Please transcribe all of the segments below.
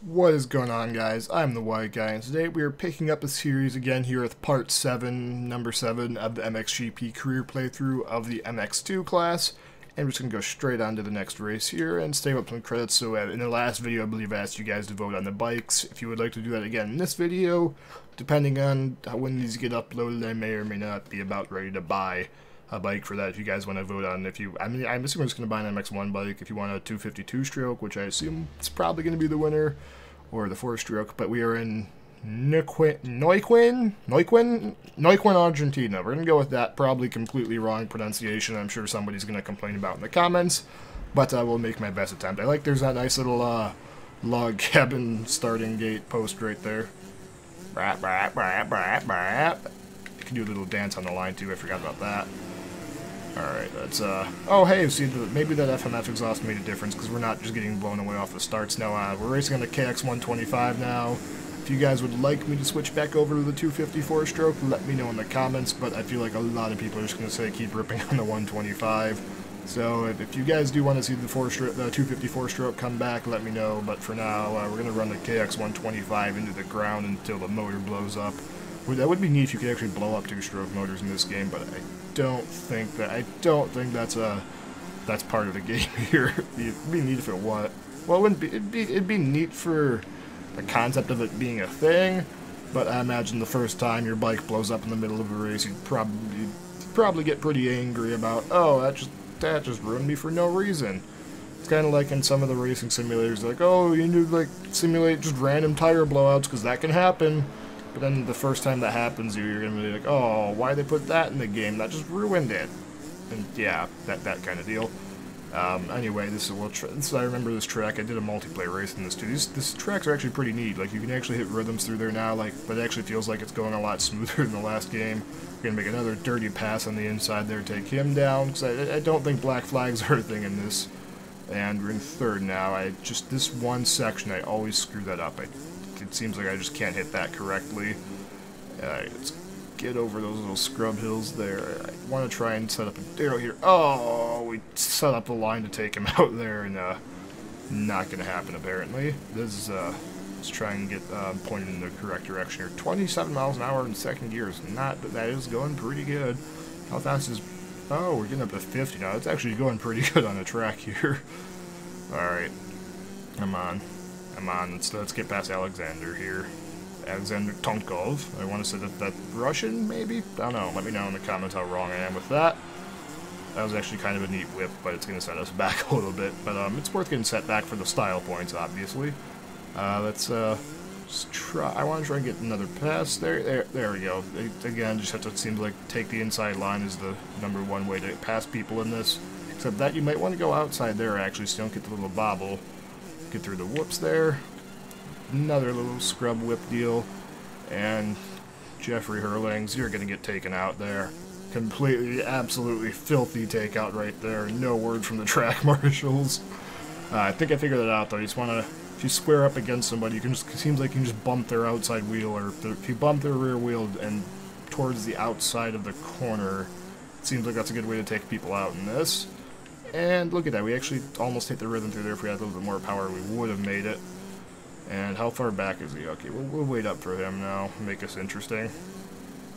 What is going on, guys? I'm the White Guy, and today we are picking up a series again here with part 7, number 7 of the MXGP career playthrough of the MX2 class. And we're just going to go straight on to the next race here and save up some credits. So in the last video, I believe I asked you guys to vote on the bikes. If you would like to do that again in this video, depending on when these get uploaded, I may or may not be about ready to buy a bike for that. If you guys want to vote on, I'm assuming it's going to buy an MX1 bike. If you want a 252 stroke, which I assume it's probably going to be the winner, or the 4-stroke, but we are in Neuquen, Argentina. We're going to go with that. Probably completely wrong pronunciation. I'm sure somebody's going to complain about in the comments, but I will make my best attempt. I like there's that nice little log cabin starting gate post right there. Brap, brap, brap, brap, brap. You can do a little dance on the line too. I forgot about that. Alright, that's, oh hey, see, maybe that FMF exhaust made a difference, because we're not just getting blown away off the starts. No, we're racing on the KX125 now. If you guys would like me to switch back over to the 254 stroke, let me know in the comments, but I feel like a lot of people are just going to say keep ripping on the 125. So, if you guys do want to see the 254 stroke come back, let me know, but for now, we're going to run the KX125 into the ground until the motor blows up. That would be neat if you could actually blow up 2-stroke motors in this game, but I don't think that's part of the game here. It'd be neat if it was. Well, it wouldn't be. It'd be neat for the concept of it being a thing, but I imagine the first time your bike blows up in the middle of a race, you'd probably get pretty angry about, oh, that just ruined me for no reason. It's kind of like in some of the racing simulators, like, oh, you need to like simulate just random tire blowouts because that can happen. But then the first time that happens, you're going to be like, oh, why they put that in the game? That just ruined it. And yeah, that kind of deal. Anyway, I remember this track. I did a multiplayer race in this too. These tracks are actually pretty neat. Like, you can actually hit rhythms through there now, but it actually feels like it's going a lot smoother than the last game. We're going to make another dirty pass on the inside there, take him down, because I don't think black flags are a thing in this. And we're in third now. This one section, I always screw that up. It seems like I just can't hit that correctly. Let's get over those little scrub hills there. I want to try and set up a arrow here. Oh, we set up a line to take him out there, and not going to happen apparently. Let's try and get pointed in the correct direction here. 27 miles an hour in second gear is not, but that is going pretty good. How fast is? Oh, we're getting up to 50 now. It's actually going pretty good on the track here. All right, come on. Let's get past Alexander here. Alexander Tonkov. I want to say that's Russian, maybe? I don't know. Let me know in the comments how wrong I am with that. That was actually kind of a neat whip, but it's going to set us back a little bit. But it's worth getting set back for the style points, obviously. Let's just try. I want to try and get another pass. There we go. Again, just have to, it seems like, take the inside line is the #1 way to pass people in this. Except that you might want to go outside there, actually, so you don't get the little bobble. Get through the whoops there. Another little scrub whip deal. And Jeffrey Hurlings, you're going to get taken out there. Completely, absolutely filthy takeout right there. No word from the track marshals. I think I figured that out, though. You just want to, if you square up against somebody, it seems like you can just bump their outside wheel, or if you bump their rear wheel and towards the outside of the corner, it seems like that's a good way to take people out in this. And look at that, we actually almost hit the rhythm through there. If we had a little bit more power, we would have made it. And how far back is he? Okay, we'll wait up for him now, make this interesting.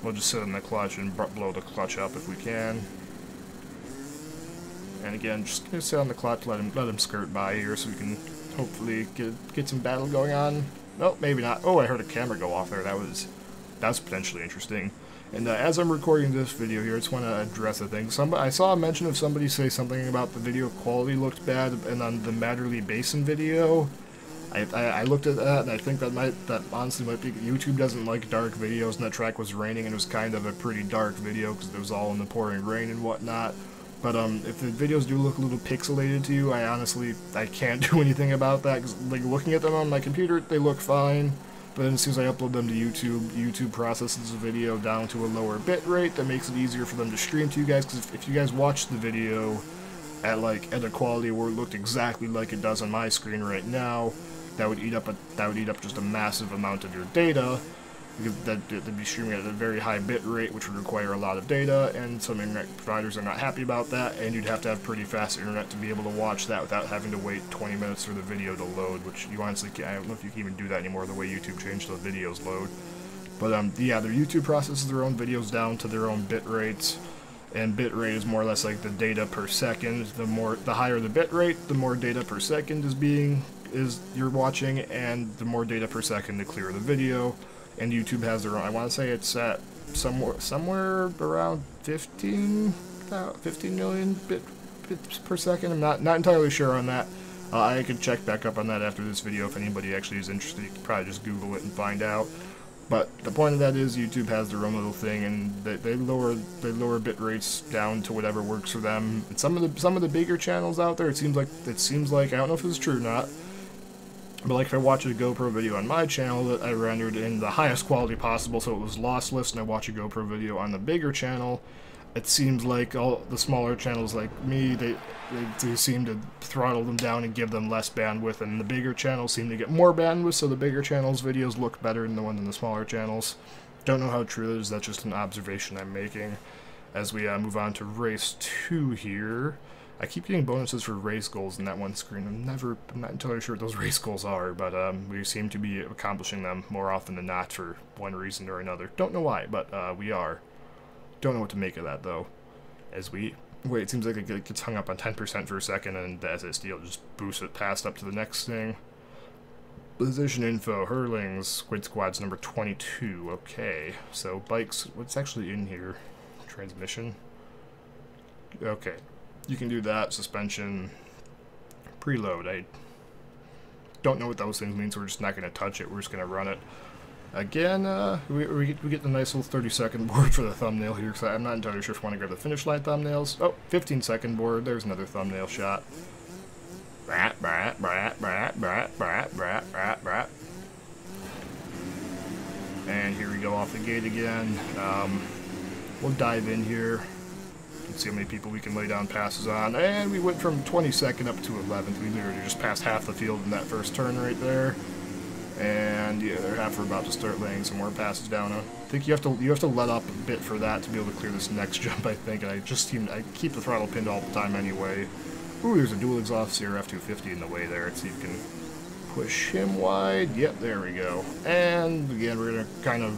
We'll just sit in the clutch and blow the clutch up if we can. And again, just gonna sit on the clutch, let him skirt by here so we can hopefully get some battle going on. Nope, maybe not. Oh, I heard a camera go off there. That's potentially interesting. And as I'm recording this video here, I just want to address a thing. I saw a mention of somebody say something about the video quality looked bad, and on the Matterley Basin video, I looked at that, and I think that honestly might be, YouTube doesn't like dark videos, and that track was raining, and it was kind of a pretty dark video, because it was all in the pouring rain and whatnot. But if the videos do look a little pixelated to you, I can't do anything about that, because like, looking at them on my computer, they look fine. But then as soon as I upload them to YouTube, YouTube processes the video down to a lower bit rate. That makes it easier for them to stream to you guys. Because if you guys watch the video at a quality where it looked exactly like it does on my screen right now, that would eat up just a massive amount of your data. because they'd be streaming at a very high bit rate, which would require a lot of data, and some internet providers are not happy about that, and you'd have to have pretty fast internet to be able to watch that without having to wait 20 minutes for the video to load, which you honestly can't. I don't know if you can even do that anymore, the way YouTube changed the videos load. But yeah, their YouTube processes their own videos down to their own bit rates, and bit rate is more or less like the data per second. The higher the bit rate, the more data per second you're watching, and the more data per second to clear the video. And YouTube has their own. I want to say it's at somewhere around 15 million bits per second. I'm not entirely sure on that. I could check back up on that after this video if anybody actually is interested. You can probably just Google it and find out. But the point of that is YouTube has their own little thing, and they lower bit rates down to whatever works for them. And some of the bigger channels out there, it seems like I don't know if it's true or not, but like if I watch a GoPro video on my channel that I rendered in the highest quality possible, so it was lossless, and I watch a GoPro video on the bigger channel, it seems like all the smaller channels like me, they seem to throttle them down and give them less bandwidth, and the bigger channels seem to get more bandwidth, so the bigger channels' videos look better than the ones in the smaller channels. Don't know how true it is, that's just an observation I'm making. As we move on to race 2 here, I keep getting bonuses for race goals in that one screen. I'm not entirely sure what those race goals are, but we seem to be accomplishing them more often than not for one reason or another. Don't know why, but we are. Don't know what to make of that, though. As we wait, it seems like it gets hung up on 10% for a second, and the SSD will just boost it past up to the next thing. Position info, Hurlings, Squid Squad's number 22. Okay, so bikes, what's actually in here? Transmission? Okay, you can do that. Suspension, preload. I don't know what those things mean, so we're just not going to touch it. We're just going to run it. Again, we get the nice little 30-second board for the thumbnail here, because I'm not entirely sure if I want to grab the finish line thumbnails. Oh, 15-second board. There's another thumbnail shot. Brat, brat, brat, brat, brat, brat, brat, brat, brat. And here we go off the gate again. We'll dive in here. Let's see how many people we can lay down passes on. And we went from 22nd up to 11th. We literally just passed half the field in that first turn right there. And yeah, they're half are about to start laying some more passes down. I think you have to let up a bit for that to be able to clear this next jump, I think. And I keep the throttle pinned all the time anyway. Ooh, there's a dual exhaust CRF250 in the way there. Let's see if you can push him wide. Yep, there we go. And again, we're gonna kind of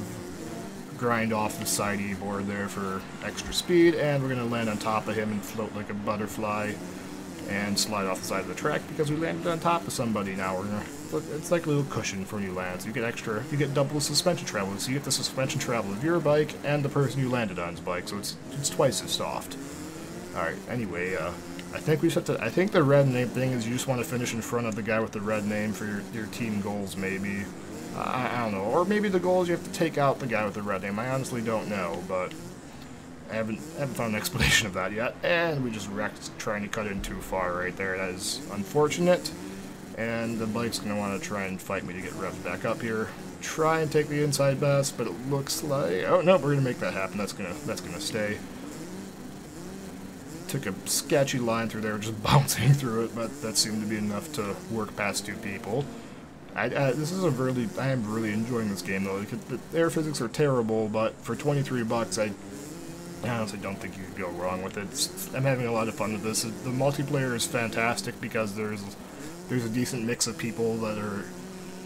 grind off the side E-board there for extra speed, and we're going to land on top of him and float like a butterfly and slide off the side of the track because we landed on top of somebody. Now we're gonna, it's like a little cushion for when you land, so you get double the suspension travel, so you get the suspension travel of your bike and the person you landed on's bike, so it's twice as soft. Alright, anyway, I think I think the red name thing is you just want to finish in front of the guy with the red name for your team goals, maybe. I don't know. Or maybe the goal is you have to take out the guy with the red name. I honestly don't know, but I haven't found an explanation of that yet. And we just wrecked trying to cut in too far right there. That is unfortunate. And the bike's going to want to try and fight me to get revved back up here. Try and take the inside pass, but it looks like... Oh, no, we're going to make that happen. That's gonna stay. Took a sketchy line through there, just bouncing through it, but that seemed to be enough to work past two people. I am really enjoying this game though. The air physics are terrible, but for 23 bucks, I honestly don't think you could go wrong with it. I'm having a lot of fun with this. The multiplayer is fantastic because there's a decent mix of people that are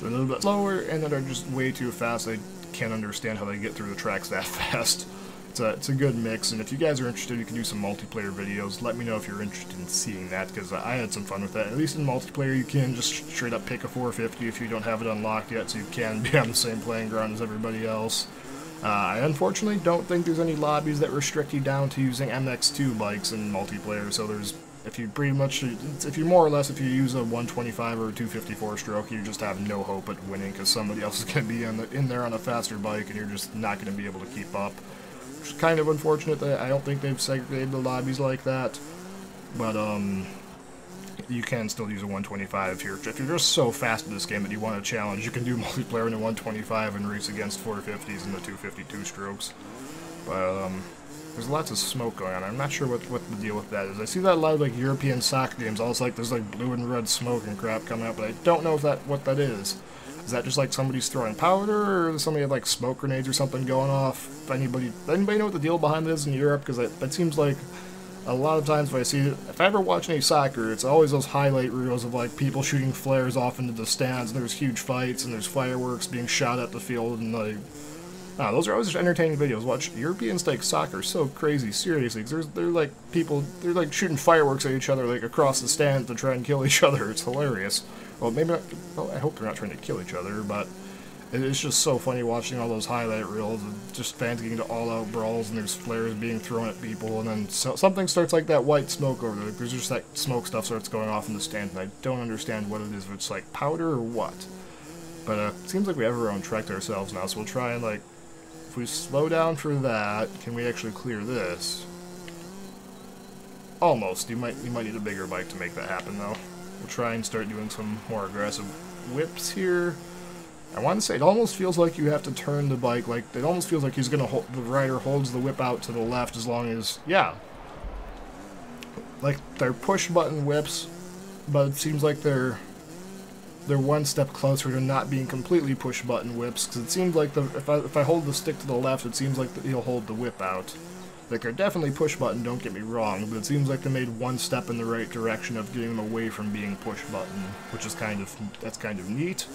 a little bit slower and that are just way too fast. I can't understand how they get through the tracks that fast. It's a good mix, and if you guys are interested, you can do some multiplayer videos. Let me know if you're interested in seeing that, because I had some fun with that. At least in multiplayer, you can just straight up pick a 450 if you don't have it unlocked yet, so you can be on the same playing ground as everybody else. I unfortunately don't think there's any lobbies that restrict you down to using MX2 bikes in multiplayer, so if you more or less, if you use a 125 or a 254 stroke, you just have no hope at winning, because somebody else is going to be in there on a faster bike, and you're just not going to be able to keep up. It's kind of unfortunate that I don't think they've segregated the lobbies like that, but you can still use a 125 here. If you're just so fast in this game that you want a challenge, you can do multiplayer in a 125 and race against 450s and the 252 strokes. But there's lots of smoke going on. I'm not sure what the deal with that is. I see that a lot of like European soccer games. Also, like there's like blue and red smoke and crap coming out, but I don't know what that is. Is that just like somebody's throwing powder, or somebody had like smoke grenades or something going off? Anybody know what the deal behind this in Europe? Because that seems like a lot of times when I see it, if I ever watch any soccer, it's always those highlight reels of like people shooting flares off into the stands, and there's huge fights, and there's fireworks being shot at the field, and like, those are always just entertaining videos. Watch Europeans take soccer so crazy seriously, because they're like shooting fireworks at each other like across the stand to try and kill each other. It's hilarious. Well, maybe not, well, I hope they're not trying to kill each other, but it's just so funny watching all those highlight reels of just fans getting into all-out brawls, and there's flares being thrown at people, and then something starts like that white smoke over there. There's just that smoke stuff starts going off in the stand, and I don't understand what it is, if it's like powder or what. But it seems like we have our own track to ourselves now, so we'll try and like, if we slow down for that, can we actually clear this? Almost. You might need a bigger bike to make that happen, though. We'll try and start doing some more aggressive whips here. I want to say it almost feels like you have to turn the bike, like it almost feels like he's gonna hold, the rider holds the whip out to the left as long as, yeah, like they're push button whips, but it seems like they're one step closer to not being completely push button whips, because it seems like if I hold the stick to the left, it seems like he'll hold the whip out. Like they're definitely push button, don't get me wrong, but it seems like they made one step in the right direction of getting them away from being push button, which is kind of neat.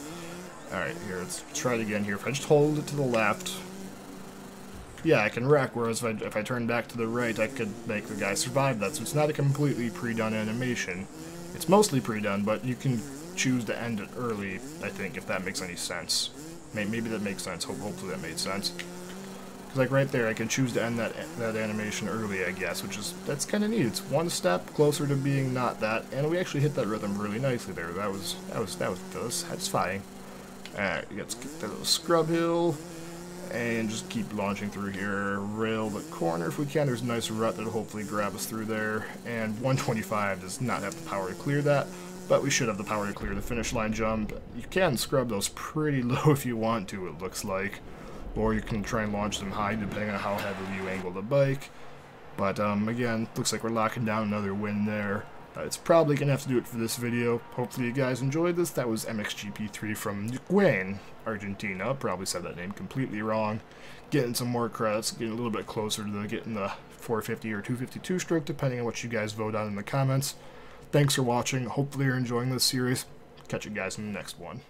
Alright, here, let's try it again here. If I just hold it to the left, yeah, I can wreck, whereas if I turn back to the right, I could make the guy survive that. So it's not a completely pre-done animation. It's mostly pre-done, but you can choose to end it early, I think, if that makes any sense. Maybe that makes sense. Hopefully that made sense. Because, like, right there, I can choose to end that animation early, I guess, that's kind of neat. It's one step closer to being not that, and we actually hit that rhythm really nicely there. That was satisfying. Alright, let's get that little scrub hill, and just keep launching through here. Rail the corner if we can. There's a nice rut that'll hopefully grab us through there, and 125 does not have the power to clear that, but we should have the power to clear the finish line jump. You can scrub those pretty low if you want to, it looks like, or you can try and launch them high depending on how heavily you angle the bike. But again, looks like we're locking down another win there. It's probably going to have to do it for this video. Hopefully you guys enjoyed this. That was MXGP3 from Neuquen, Argentina. Probably said that name completely wrong. Getting some more credits, getting a little bit closer to getting the 450 or 252 stroke, depending on what you guys vote on in the comments. Thanks for watching. Hopefully you're enjoying this series. Catch you guys in the next one.